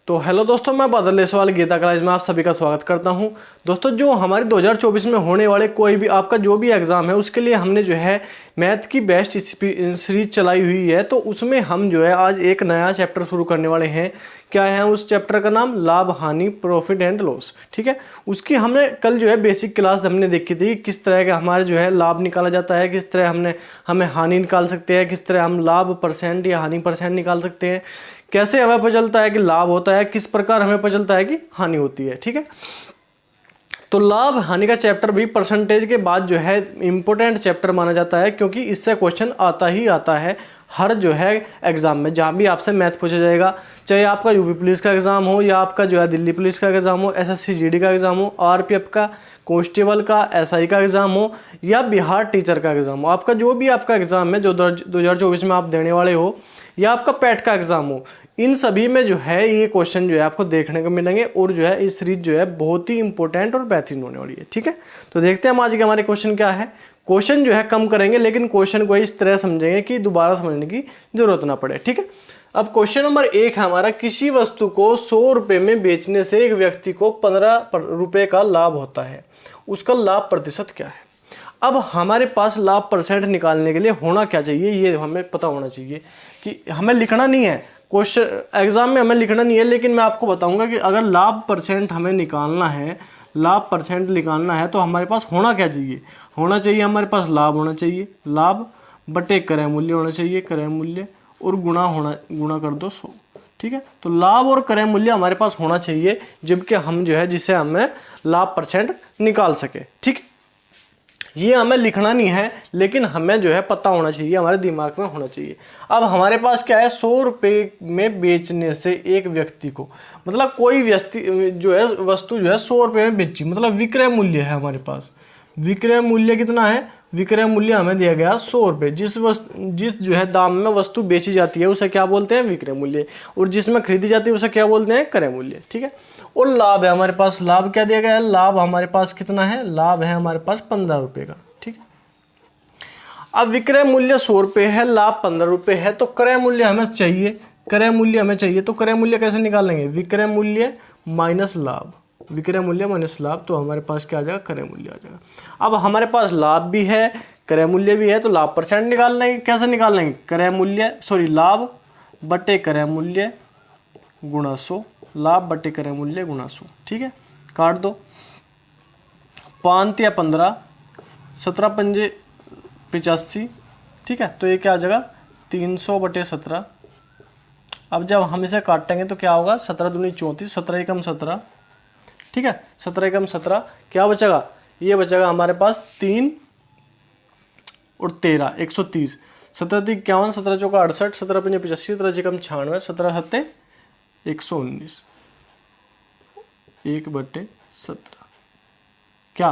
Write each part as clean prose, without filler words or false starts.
तो हेलो दोस्तों, मैं बादल लेसवाल गीता क्लास में आप सभी का स्वागत करता हूं। दोस्तों, जो हमारे 2024 में होने वाले कोई भी आपका जो भी एग्ज़ाम है उसके लिए हमने जो है मैथ की बेस्ट सीरीज चलाई हुई है। तो उसमें हम जो है आज एक नया चैप्टर शुरू करने वाले हैं। क्या है उस चैप्टर का नाम? लाभ हानि, प्रॉफिट एंड लॉस। ठीक है, उसकी हमने कल जो है बेसिक क्लास हमने देखी थी, किस तरह का हमारे जो है लाभ निकाला जाता है, किस तरह हमें हानि निकाल सकते हैं, किस तरह हम लाभ परसेंट या हानि परसेंट निकाल सकते हैं, कैसे हमें पता चलता है कि लाभ होता है, किस प्रकार हमें पता चलता है कि हानि होती है। ठीक है, तो लाभ हानि का चैप्टर भी परसेंटेज के बाद जो है इम्पोर्टेंट चैप्टर माना जाता है, क्योंकि इससे क्वेश्चन आता ही आता है हर जो है एग्जाम में। जहाँ भी आपसे मैथ पूछा जाएगा, चाहे आपका यूपी पुलिस का एग्जाम हो या आपका जो है दिल्ली पुलिस का एग्जाम हो, एसएससी जीडी का एग्जाम हो, आरपीएफ का, कांस्टेबल का, एसआई का एग्जाम हो या बिहार टीचर का एग्जाम हो, आपका जो भी आपका एग्जाम है जो 2024 में आप देने वाले हो, या आपका पैट का एग्जाम हो, इन सभी में जो है ये क्वेश्चन जो है आपको देखने को मिलेंगे। और जो है इस सीरीज जो है बहुत ही इंपॉर्टेंट और बेहतरीन होने वाली है। ठीक है, तो देखते हैं हम आज के हमारे क्वेश्चन क्या है। क्वेश्चन जो है कम करेंगे, लेकिन क्वेश्चन को इस तरह समझेंगे कि दोबारा समझने की जरूरत ना पड़े। ठीक है, अब क्वेश्चन नंबर 1 है हमारा, किसी वस्तु को 100 रुपये में बेचने से एक व्यक्ति को 15 रुपये का लाभ होता है, उसका लाभ प्रतिशत क्या है? अब हमारे पास लाभ परसेंट निकालने के लिए होना क्या चाहिए, ये हमें पता होना चाहिए। कि हमें लिखना नहीं है क्वेश्चन एग्जाम में, हमें लिखना नहीं है, लेकिन मैं आपको बताऊंगा कि अगर लाभ परसेंट हमें निकालना है, लाभ परसेंट निकालना है तो हमारे पास होना क्या चाहिए? होना चाहिए हमारे पास लाभ होना चाहिए, लाभ बटे क्रय मूल्य होना चाहिए, क्रय मूल्य और गुणा कर दो 100। ठीक है, तो लाभ और क्रय मूल्य हमारे पास होना चाहिए, जबकि हम जो है जिससे हमें लाभ परसेंट निकाल सके। ठीक, ये हमें लिखना नहीं है, लेकिन हमें जो है पता होना चाहिए, हमारे दिमाग में होना चाहिए। अब हमारे पास क्या है, 100 रुपये में बेचने से एक व्यक्ति को, मतलब कोई व्यक्ति जो है वस्तु जो है 100 रुपये में बेची, मतलब विक्रय मूल्य है हमारे पास। विक्रय मूल्य कितना है? विक्रय मूल्य हमें दिया गया 100 रुपये। जिस जो है दाम में वस्तु बेची जाती है उसे क्या बोलते हैं? विक्रय मूल्य। और जिसमें खरीदी जाती है उसे क्या बोलते हैं? क्रय मूल्य। ठीक है, और लाभ है हमारे पास, लाभ क्या दिया गया है? लाभ हमारे पास कितना है? लाभ है हमारे पास 15 रुपये का। ठीक है, अब विक्रय मूल्य 100 रुपये है, लाभ 15 रुपये है, तो क्रय मूल्य हमें चाहिए। क्रय मूल्य हमें चाहिए, तो क्रय मूल्य कैसे निकालेंगे? विक्रय मूल्य माइनस लाभ, विक्रय मूल्य माइनस लाभ, तो हमारे पास क्या आ जाएगा? क्रय मूल्य आ जाएगा। अब हमारे पास लाभ भी है, क्रय मूल्य भी है, तो लाभ परसेंट निकाल लेंगे। कैसे निकाल लेंगे? क्रय मूल्य लाभ बटे क्रय मूल्य गुणा 100, लाभ बटे क्रय मूल्य गुणा 100। ठीक है, काट दो, 5 या 15, 17 पंजे 85। ठीक है, तो ये क्या आ जाएगा? 300 बटे 17। अब जब हम इसे काटेंगे तो क्या होगा? 17 दूनी 34, 17 एकम 17। ठीक है, 17 एकम 17, क्या बचेगा? ये बचेगा हमारे पास 3 और 13, 130। 17 3 51, 17 चौका 68, 17 पंजे 85, 17 एकम 96, 17 सत्ते 119, 1/17 क्या?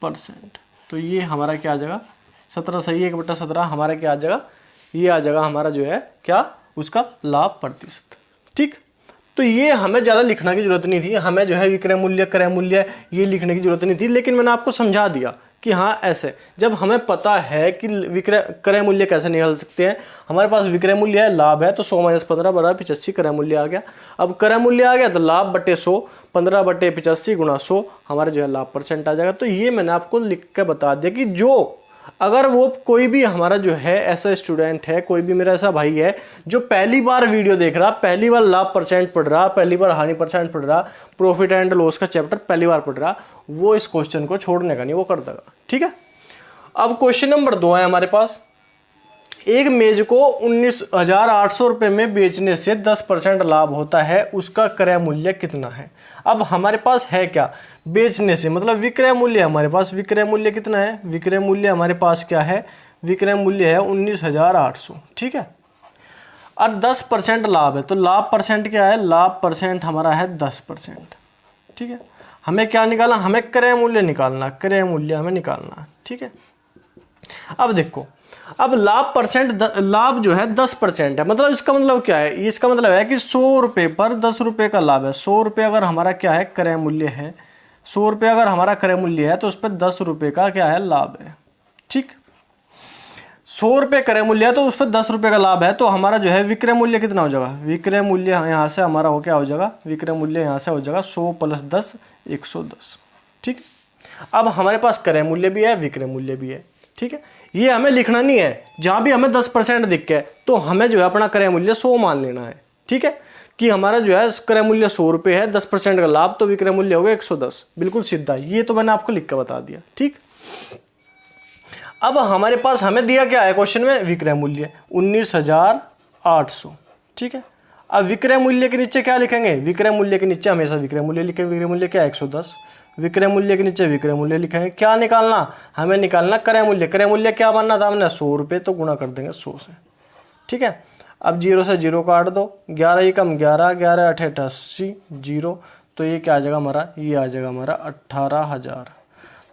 परसेंट। तो ये हमारा क्या आ जाएगा? 17 सही, 1/17 हमारा क्या आ जाएगा? ये आ जाएगा हमारा जो है क्या? उसका लाभ प्रतिशत। ठीक, तो ये हमें ज़्यादा लिखने की जरूरत नहीं थी, हमें जो है विक्रय मूल्य क्रय मूल्य ये लिखने की जरूरत नहीं थी, लेकिन मैंने आपको समझा दिया कि हाँ ऐसे। जब हमें पता है कि विक्रय क्रय मूल्य कैसे निकाल सकते हैं, हमारे पास विक्रय मूल्य है, लाभ है, तो 100 - 15 बराबर 85 क्रय मूल्य आ गया। अब क्रय मूल्य आ गया तो लाभ बटे 100, 15 बटे 85 गुणा 100, हमारे जो है लाभ परसेंट आ जाएगा। तो ये मैंने आपको लिख के बता दिया कि जो अगर वो कोई भी हमारा जो है ऐसा स्टूडेंट है, कोई भी मेरा ऐसा भाई है जो पहली बार वीडियो देख रहा, पहली बार लाभ परसेंट पढ़ रहा, पहली बार हानि परसेंट पढ़ रहा, प्रॉफिट एंड लॉस का चैप्टर पहली बार पढ़ रहा, वो इस क्वेश्चन को छोड़ने का नहीं, वो कर देगा। ठीक है, अब क्वेश्चन नंबर 2 है हमारे पास, एक मेज को 19,800 रुपये में बेचने से 10% लाभ होता है, उसका क्रय मूल्य कितना है? अब हमारे पास है क्या? बेचने से मतलब विक्रय मूल्य हमारे पास, विक्रय मूल्य कितना है? विक्रय मूल्य हमारे पास क्या है? विक्रय मूल्य है 19,800। ठीक है, और 10% लाभ है, तो लाभ परसेंट क्या है? लाभ परसेंट हमारा है 10%। ठीक है, हमें क्या निकालना? हमें क्रय मूल्य निकालना, क्रय मूल्य हमें निकालना। ठीक है, अब देखो, अब लाभ परसेंट लाभ जो है 10% है, मतलब इसका मतलब क्या है? इसका मतलब है कि 100 रुपये पर 10 रुपये का लाभ है। 100 रुपये अगर हमारा क्या है? क्रय मूल्य है। 100 रुपये अगर हमारा क्रय मूल्य है तो उस पर 10 रुपये का क्या है? लाभ है। ठीक, 100 क्रय मूल्य है तो उस पर 10 रुपये का लाभ है, तो हमारा जो है विक्रय मूल्य कितना हो जाएगा, विक्रय मूल्य यहाँ से हमारा हो क्या हो जाएगा, विक्रय मूल्य यहाँ से हो जाएगा 100 + 10 110। ठीक, अब हमारे पास क्रय मूल्य भी है, विक्रय मूल्य भी है। ठीक है, ये हमें लिखना नहीं है, जहाँ भी हमें 10% दिख के तो हमें जो है अपना क्रय मूल्य 100 मान लेना है। ठीक है, कि हमारा जो है क्रय मूल्य 100 रुपये है, 10% का लाभ, तो विक्रय मूल्य हो गया 110। बिल्कुल सीधा, ये तो मैंने आपको लिख के बता दिया। ठीक, अब हमारे पास हमें दिया क्या है क्वेश्चन में, विक्रय मूल्य 19,800। ठीक है, अब विक्रय मूल्य के नीचे क्या लिखेंगे, विक्रय मूल्य के नीचे हमेशा विक्रय मूल्य लिखेंगे। विक्रय मूल्य क्या है 110, विक्रय मूल्य के नीचे विक्रय मूल्य लिखेंगे। क्या निकालना, हमें निकालना क्रय मूल्य। क्रय मूल्य क्या बनना था हमने, 100 रुपये, तो गुणा कर देंगे 100 से। ठीक है, अब 0 से 0 काट दो, 11 ही कम 11, 11 8 88 0, तो ये क्या आ जाएगा हमारा, ये आ जाएगा हमारा 18,000।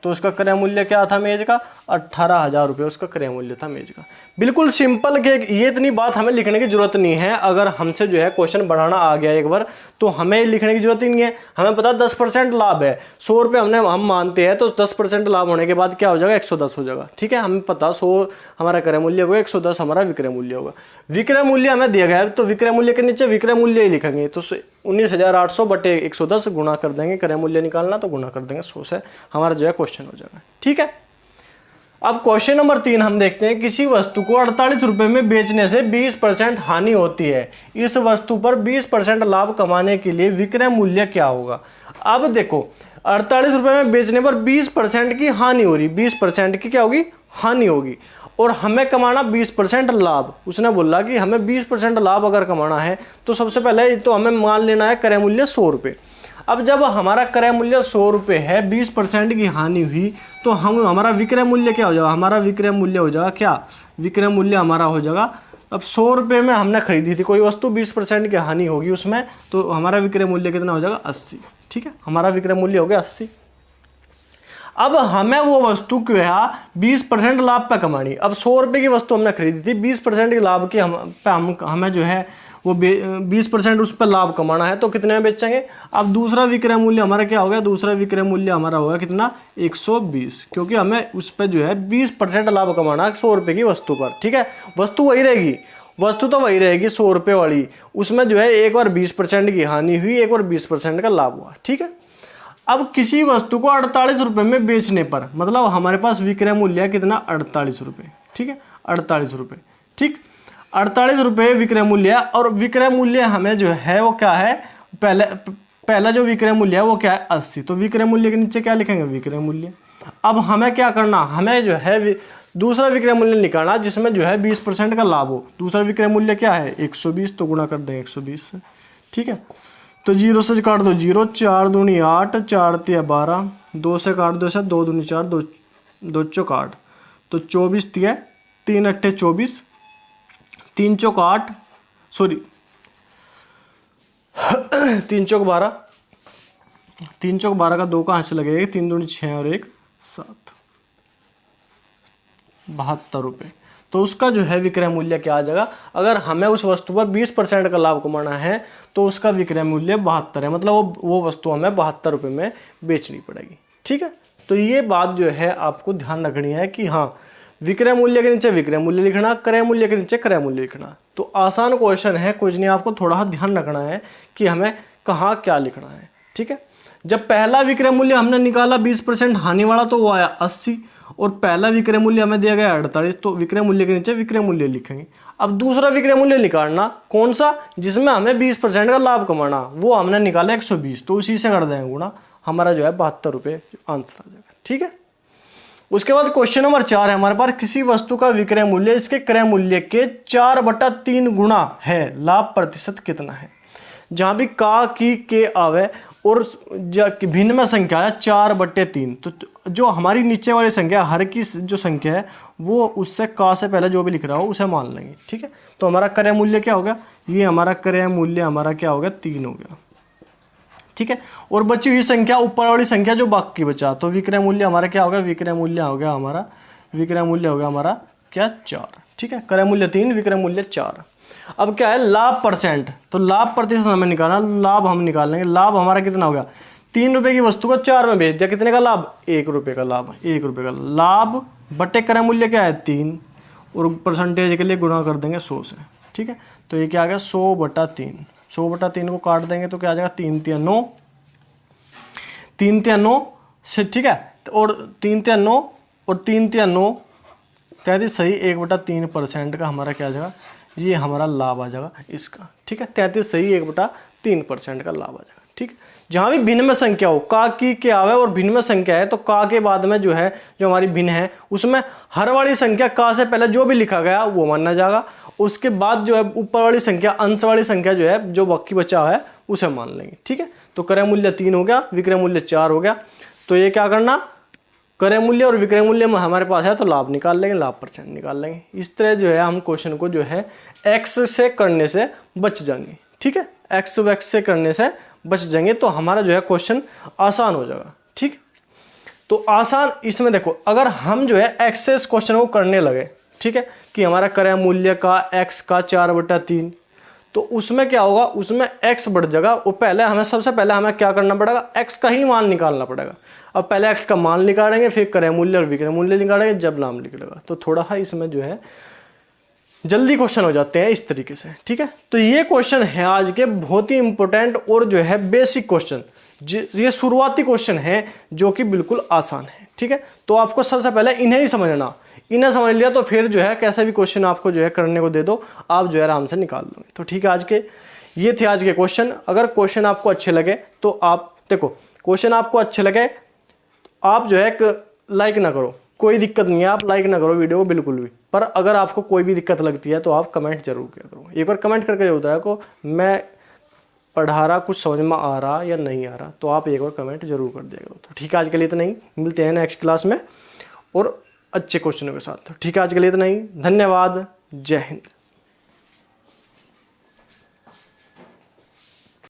तो उसका क्रय मूल्य क्या था मेज का, 18,000 रुपये उसका क्रय मूल्य था मेज का। बिल्कुल सिंपल के, ये इतनी बात हमें लिखने की जरूरत नहीं है। अगर हमसे जो है क्वेश्चन बढ़ाना आ गया एक बार, तो हमें लिखने की जरूरत ही नहीं है। हमें पता 10% लाभ है, 100 रुपये हम मानते हैं, तो 10% लाभ होने के बाद क्या हो जाएगा, 110 हो जाएगा। ठीक है, हमें पता 100 हमारा क्रय मूल्य होगा, 110 हमारा विक्रय मूल्य होगा। विक्रय मूल्य हमें दिया गया है, तो विक्रय मूल्य के नीचे विक्रय मूल्य ही लिखेंगे। तो 19,800 बटे 110 गुणा कर देंगे, क्रय मूल्य निकालना तो गुणा कर देंगे 100 से, हमारा जो है क्वेश्चन हो जाएगा। ठीक है, अब क्वेश्चन नंबर 3 हम देखते हैं। किसी वस्तु को 48 रुपये में बेचने से 20% हानि होती है, इस वस्तु पर 20% लाभ कमाने के लिए विक्रय मूल्य क्या होगा। अब देखो 48 रुपये में बेचने पर 20% की हानि हो रही, 20% की क्या होगी, हानि होगी, और हमें कमाना 20% लाभ। उसने बोला कि हमें 20% लाभ अगर कमाना है तो सबसे पहले तो हमें मान लेना है क्रय मूल्य 100 रुपये। अब जब हमारा क्रय मूल्य 100 रुपये है, 20% की हानि हुई, तो हमारा विक्रय मूल्य क्या हो जाएगा, हमारा विक्रय मूल्य हो जाएगा क्या, विक्रय मूल्य हमारा हो जाएगा, अब 100 रुपये में हमने खरीदी थी कोई वस्तु, 20% की हानि होगी उसमें, तो हमारा विक्रय मूल्य कितना हो जाएगा, 80। ठीक है, हमारा विक्रय मूल्य हो गया 80। अब हमें वो वस्तु क्यों है 20% लाभ पे कमानी। अब 100 रुपये की वस्तु हमने खरीदी थी, 20% के लाभ के हमें जो है वो 20% उस पर लाभ कमाना है, तो कितने में बेचेंगे। अब दूसरा विक्रय मूल्य हमारा क्या हो गया, दूसरा विक्रय मूल्य हमारा होगा कितना, 120, क्योंकि हमें उस पर जो है 20% लाभ कमाना है 100 रुपये की वस्तु पर। ठीक है, वस्तु वही रहेगी, वस्तु तो वही रहेगी 100 रुपये वाली, उसमें जो है एक बार 20% की हानि हुई, एक बार 20% का लाभ हुआ। ठीक है, अब किसी वस्तु को 48 रुपये में बेचने पर, मतलब हमारे पास विक्रय मूल्य है कितना, 48 रुपये। ठीक है, 48 रुपये। ठीक, 48 रुपये विक्रय मूल्य है, और विक्रय मूल्य हमें जो है वो क्या है, पहला जो विक्रय मूल्य है वो क्या है, 80। तो विक्रय मूल्य के नीचे क्या लिखेंगे, विक्रय मूल्य। अब हमें क्या करना, हमें जो है दूसरा विक्रय मूल्य निकालना जिसमें जो है 20% का लाभ हो। दूसरा विक्रय मूल्य क्या है, 120, तो गुणा कर देंगे 120 से। ठीक है, तो 0 से काट दो 0, 4 दूनी 8, 4 तिया 12, 2 से काट दो ऐसा, 2 दूनी 4, 2 चौक 8, तो 24 तिया 3 अट्ठे 24, 3 चौक 8, सॉरी 3 चौक 12, 3 चौक 12 का 2 कहाँ से लगेगा, 3 दूनी 6 और 1 7, 72 रुपये। तो उसका जो है विक्रय मूल्य क्या आ जाएगा, अगर हमें उस वस्तु पर 20% का लाभ कमाना है तो उसका विक्रय मूल्य 72 है, मतलब वो वस्तु हमें 72 रुपये में बेचनी पड़ेगी। ठीक है, तो ये बात जो है आपको ध्यान रखनी है कि हाँ, विक्रय मूल्य के नीचे विक्रय मूल्य लिखना, क्रय मूल्य के नीचे क्रय मूल्य लिखना। तो आसान क्वेश्चन है, कुछ नहीं, आपको थोड़ा ध्यान रखना है कि हमें कहाँ क्या लिखना है। ठीक है, जब पहला विक्रय मूल्य हमने निकाला 20% हानि वाला, तो वो आया 80, और पहला विक्रय मूल्य हमें दिया गया 48, तो विक्रय मूल्य के नीचे विक्रय मूल्य लिखेंगे। अब दूसरा विक्रय मूल्य निकालना, कौन सा, जिसमें हमें 20% का लाभ कमाना, वो हमने निकाला 120, तो उसी से कर देंगे गुणा, हमारा जो है 72 रुपये आंसर आ जाएगा। ठीक है, उसके बाद क्वेश्चन नंबर 4 है हमारे पास। किसी वस्तु का विक्रय मूल्य इसके क्रय मूल्य के 4/3 गुणा है, लाभ प्रतिशत कितना है। जहाँ भी का की के आवे और भिन्न में संख्या है 4/3, तो जो हमारी नीचे वाली संख्या, हर की जो संख्या है वो उससे का से पहले जो भी लिख रहा हो उसे मान लेंगे। ठीक है, तो हमारा क्रय मूल्य क्या हो गया, ये हमारा क्रय मूल्य हमारा क्या हो गया, 3 हो गया। ठीक है, और बची हुई संख्या ऊपर वाली संख्या जो बाकी बचा, तो विक्रय मूल्य हमारा क्या हो गया, विक्रय मूल्य हो गया हमारा, विक्रय मूल्य हो गया हमारा क्या, 4। ठीक है, क्रय मूल्य 3, विक्रय मूल्य 4। अब क्या है, लाभ परसेंट, तो लाभ प्रतिशत हमें निकालना, लाभ हम निकाल लेंगे। लाभ हमारा कितना हो गया, 3 रुपये की वस्तु को 4 में बेच दिया, कितने का लाभ, 1 रुपये का लाभ, 1 रुपये का लाभ बटे क्रय मूल्य क्या है 3, और परसेंटेज के लिए गुणा कर देंगे 100 से, ठीक है। तो ये क्या आ गया 100/3, 100/3 को काट देंगे तो क्या आ जाएगा 3 तिया 9, 3 तिया 9 से, ठीक है। और 3 तिया 9 और 3 तिया 9 33 सही 1/3% का हमारा क्या आ जाएगा, ये हमारा लाभ आ जाएगा इसका, ठीक है। 33 सही 1/3% का लाभ आ जाएगा, ठीक है। जहाँ भी भिन्न में संख्या हो, का की क्या है और भिन्न में संख्या है, तो का के बाद में जो है जो हमारी भिन्न है उसमें हर वाली संख्या का से पहले जो भी लिखा गया वो माना जाएगा। उसके बाद जो है ऊपर वाली संख्या, अंश वाली संख्या जो है जो बाकी बचा है उसे मान लेंगे, ठीक है। तो क्रय मूल्य 3 हो गया, विक्रय मूल्य 4 हो गया। तो ये क्या करना, क्रय मूल्य और विक्रय मूल्य में हमारे पास है तो लाभ निकाल लेंगे, लाभ % निकाल लेंगे। इस तरह जो है हम क्वेश्चन को जो है एक्स से करने से बच जाएंगे, ठीक है। एक्स वैक्स से करने से बच जाएंगे तो हमारा जो है क्वेश्चन आसान हो जाएगा, ठीक। तो आसान इसमें देखो, अगर हम जो है एक्स से इस क्वेश्चन को करने लगे, ठीक है, कि हमारा क्रय मूल्य का एक्स का 4/3, तो उसमें क्या होगा, उसमें एक्स बढ़ जाएगा। और पहले हमें सबसे पहले हमें क्या करना पड़ेगा, एक्स का ही मान निकालना पड़ेगा। अब पहले एक्स का मान निकालेंगे, फिर क्रय मूल्य और विक्रय मूल्य निकालेंगे, जब नाम निकलेगा। तो थोड़ा सा इसमें जो है जल्दी क्वेश्चन हो जाते हैं इस तरीके से, ठीक है। तो ये क्वेश्चन है आज के बहुत ही इंपॉर्टेंट और जो है बेसिक क्वेश्चन, ये शुरुआती क्वेश्चन है जो कि बिल्कुल आसान है, ठीक है। तो आपको सबसे पहले इन्हें ही समझना, इन्हें समझ लिया तो फिर जो है कैसे भी क्वेश्चन आपको जो है करने को दे दो, आप जो है आराम से निकाल लोगे। तो ठीक है, आज के ये थे आज के क्वेश्चन। अगर क्वेश्चन आपको अच्छे लगे तो आप देखो, क्वेश्चन आपको अच्छे लगे आप जो है लाइक ना करो, कोई दिक्कत नहीं है, आप लाइक ना करो वीडियो को बिल्कुल भी। पर अगर आपको कोई भी दिक्कत लगती है तो आप कमेंट जरूर किया करो। एक बार कमेंट करके जरूर बताया को मैं पढ़ा रहा, कुछ समझ में आ रहा या नहीं आ रहा, तो आप एक बार कमेंट जरूर कर दिया करो। तो ठीक है, आज के लिए इतना ही, मिलते हैं नेक्स्ट क्लास में और अच्छे क्वेश्चनों के साथ। तो ठीक है, आज के लिए इतना ही, धन्यवाद, जय हिंद।